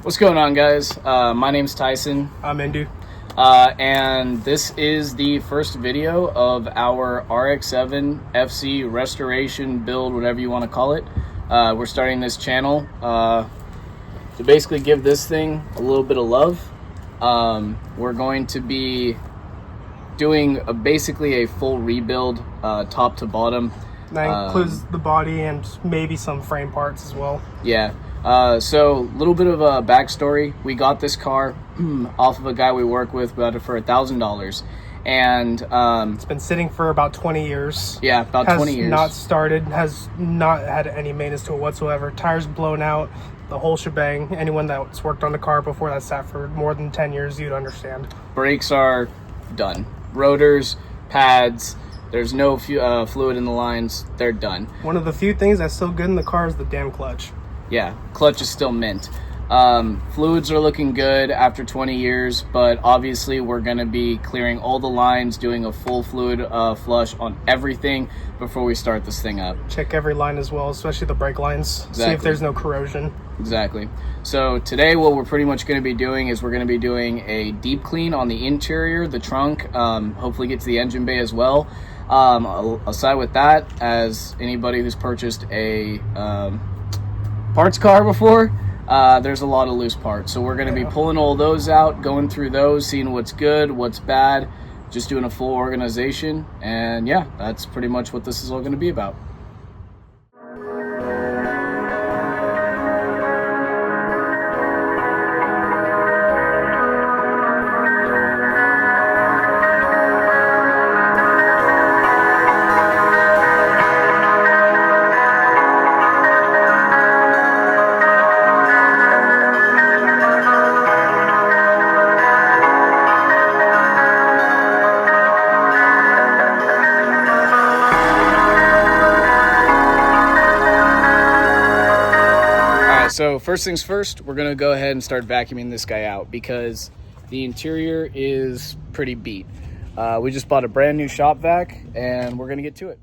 What's going on, guys? My name's Tyson. I'm Indu. And this is the first video of our RX7 FC restoration build, whatever you want to call it. We're starting this channel to basically give this thing a little bit of love. We're going to be doing basically a full rebuild, top to bottom. That includes the body and maybe some frame parts as well. Yeah. So a little bit of a backstory. We got this car off of a guy we work with. We got it for $1,000, and it's been sitting for about 20 years. Yeah, about 20 years. Has not had any maintenance to it whatsoever. Tires blown out, the whole shebang. Anyone that's worked on the car before that sat for more than 10 years, you'd understand. Brakes are done. Rotors, pads. There's no fluid in the lines. They're done. One of the few things that's still good in the car is the damn clutch. Yeah, clutch is still mint. Fluids are looking good after 20 years, but obviously we're going to be clearing all the lines, doing a full fluid flush on everything before we start this thing up. Check every line as well, especially the brake lines. Exactly. See if there's no corrosion. Exactly. So today what we're pretty much going to be doing is we're going to be doing a deep clean on the interior, the trunk, hopefully get to the engine bay as well. Aside with that, as anybody who's purchased a parts car before, there's a lot of loose parts, so we're going to be pulling all those out, going through those, seeing what's good, what's bad, just doing a full organization. And yeah, that's pretty much what this is all going to be about. So first things first, we're gonna go ahead and start vacuuming this guy out because the interior is pretty beat. We just bought a brand new shop vac and we're gonna get to it.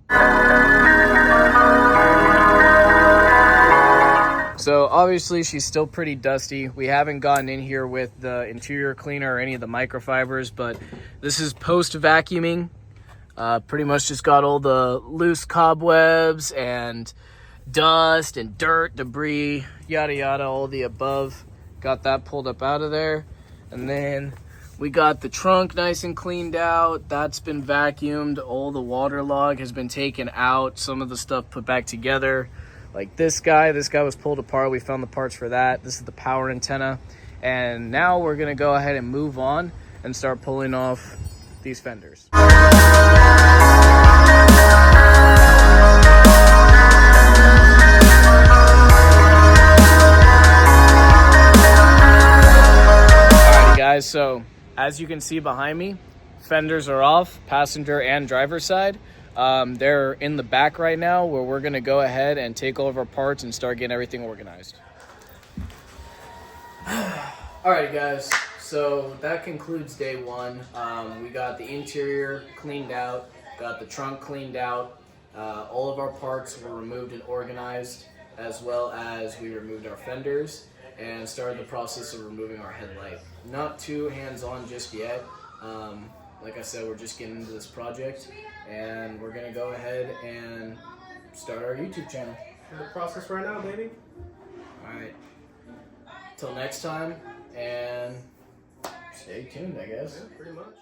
So obviously she's still pretty dusty. We haven't gotten in here with the interior cleaner or any of the microfibers, but this is post vacuuming. Pretty much just got all the loose cobwebs and dust and dirt, debris, yada yada, all the above. Got that pulled up out of there. And then we got the trunk nice and cleaned out. That's been vacuumed. All the water log has been taken out. Some of the stuff put back together. Like this guy was pulled apart. We found the parts for that. This is the power antenna. And now we're gonna go ahead and move on and start pulling off these fenders. Guys, so as you can see behind me, fenders are off, passenger and driver side. They're in the back right now, where we're gonna go ahead and take all of our parts and start getting everything organized. Alright guys, so that concludes day one. We got the interior cleaned out, got the trunk cleaned out, all of our parts were removed and organized, as well as we removed our fenders and started the process of removing our headlight. Not too hands-on just yet. Like I said, we're just getting into this project, and we're gonna go ahead and start our YouTube channel. In the process right now, baby. All right. Till next time, and stay tuned, I guess. Yeah, pretty much.